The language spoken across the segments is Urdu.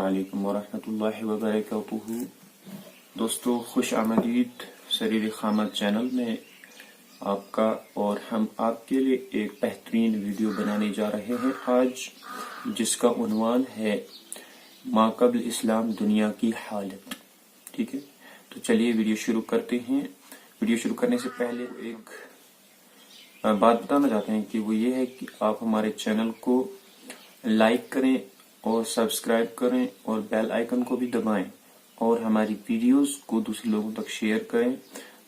علیکم ورحمۃ اللہ وبرکاتہ۔ دوستو خوش آمدید سریر خامد چینل میں آپ کا، اور ہم آپ کے لیے ایک بہترین ویڈیو بنانے جا رہے ہیں آج، جس کا عنوان ہے ما قبل اسلام دنیا کی حالت۔ ٹھیک ہے، تو چلیے ویڈیو شروع کرتے ہیں۔ ویڈیو شروع کرنے سے پہلے ایک بات بتانا چاہتے ہیں کہ وہ یہ ہے کہ آپ ہمارے چینل کو لائک کریں اور سبسکرائب کریں اور بیل آئیکن کو بھی دبائیں، اور ہماری ویڈیوز کو دوسرے لوگوں تک شیئر کریں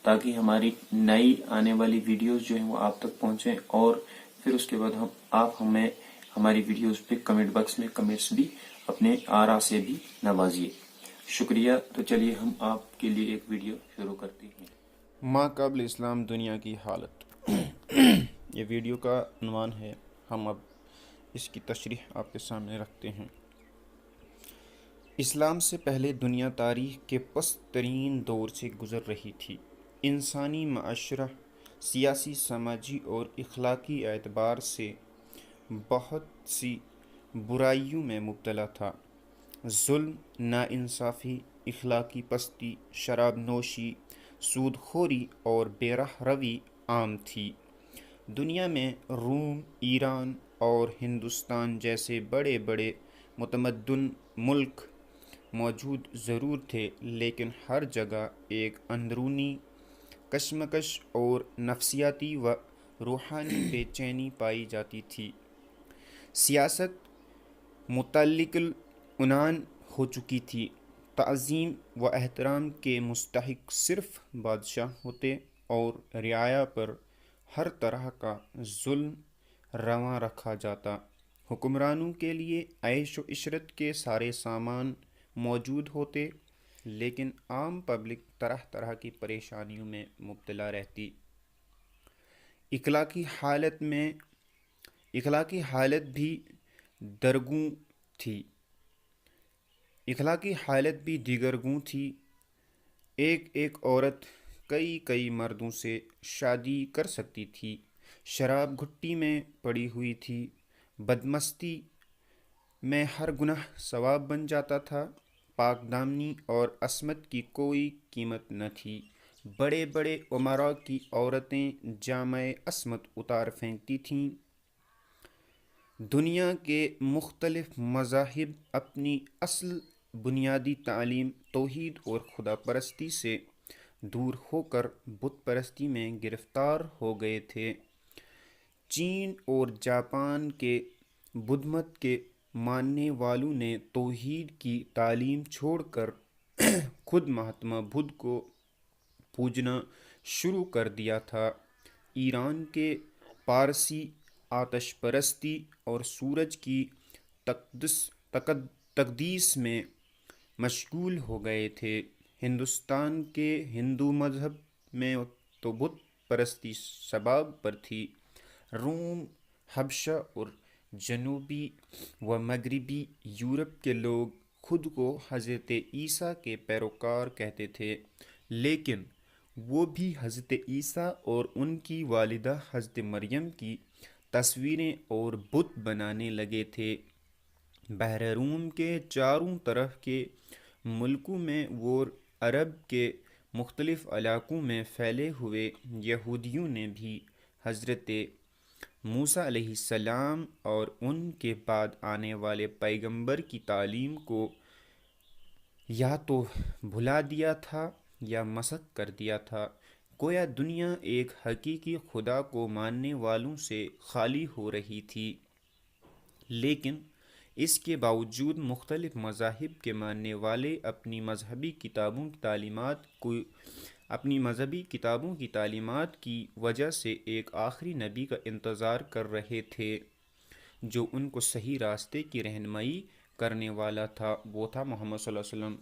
تاکہ ہماری نئی آنے والی ویڈیوز جو ہیں وہ آپ تک پہنچیں، اور پھر اس کے بعد آپ ہمیں ہماری ویڈیوز پہ کمنٹ باکس میں کمنٹس بھی اپنے آرا سے بھی نوازیے۔ شکریہ۔ تو چلیے ہم آپ کے لیے ایک ویڈیو شروع کرتے ہیں۔ ما قبل اسلام دنیا کی حالت۔ یہ ویڈیو کا عنوان ہے، ہم اب اس کی تشریح آپ کے سامنے رکھتے ہیں۔ اسلام سے پہلے دنیا تاریخ کے پست ترین دور سے گزر رہی تھی۔ انسانی معاشرہ سیاسی، سماجی اور اخلاقی اعتبار سے بہت سی برائیوں میں مبتلا تھا۔ ظلم، ناانصافی، اخلاقی پستی، شراب نوشی، سود خوری اور بے راہ روی عام تھی۔ دنیا میں روم، ایران اور ہندوستان جیسے بڑے بڑے متمدن ملک موجود ضرور تھے، لیکن ہر جگہ ایک اندرونی کشمکش اور نفسیاتی و روحانی بے چینی پائی جاتی تھی۔ سیاست متعلق عنان ہو چکی تھی۔ تعظیم و احترام کے مستحق صرف بادشاہ ہوتے اور رعایا پر ہر طرح کا ظلم روا رکھا جاتا۔ حکمرانوں کے لیے عیش و عشرت کے سارے سامان موجود ہوتے، لیکن عام پبلک طرح طرح کی پریشانیوں میں مبتلا رہتی۔ اخلاقی حالت بھی دیگرگوں تھی۔ ایک ایک عورت کئی مردوں سے شادی کر سکتی تھی۔ شراب گھٹی میں پڑی ہوئی تھی۔ بدمستی میں ہر گناہ ثواب بن جاتا تھا۔ پاک دامنی اور عصمت کی کوئی قیمت نہ تھی۔ بڑے بڑے امراء کی عورتیں جامہ عصمت اتار پھینکتی تھیں۔ دنیا کے مختلف مذاہب اپنی اصل بنیادی تعلیم توحید اور خدا پرستی سے دور ہو کر بت پرستی میں گرفتار ہو گئے تھے۔ چین اور جاپان کے بدھ مت کے ماننے والوں نے توحید کی تعلیم چھوڑ کر خود مہاتما بدھ کو پوجنا شروع کر دیا تھا۔ ایران کے پارسی آتش پرستی اور سورج کی تقدیس میں مشغول ہو گئے تھے۔ ہندوستان کے ہندو مذہب میں تو بت پرستی سباب پر تھی۔ روم، حبشہ اور جنوبی و مغربی یورپ کے لوگ خود کو حضرت عیسیٰ کے پیروکار کہتے تھے، لیکن وہ بھی حضرت عیسیٰ اور ان کی والدہ حضرت مریم کی تصویریں اور بت بنانے لگے تھے۔ بحر روم کے چاروں طرف کے ملکوں میں و عرب کے مختلف علاقوں میں پھیلے ہوئے یہودیوں نے بھی حضرت موسیٰ علیہ السلام اور ان کے بعد آنے والے پیغمبر کی تعلیم کو یا تو بھلا دیا تھا یا مسخ کر دیا تھا۔ گویا دنیا ایک حقیقی خدا کو ماننے والوں سے خالی ہو رہی تھی، لیکن اس کے باوجود مختلف مذاہب کے ماننے والے اپنی مذہبی کتابوں کی تعلیمات کی وجہ سے ایک آخری نبی کا انتظار کر رہے تھے جو ان کو صحیح راستے کی رہنمائی کرنے والا تھا۔ وہ تھا محمد صلی اللہ علیہ وسلم۔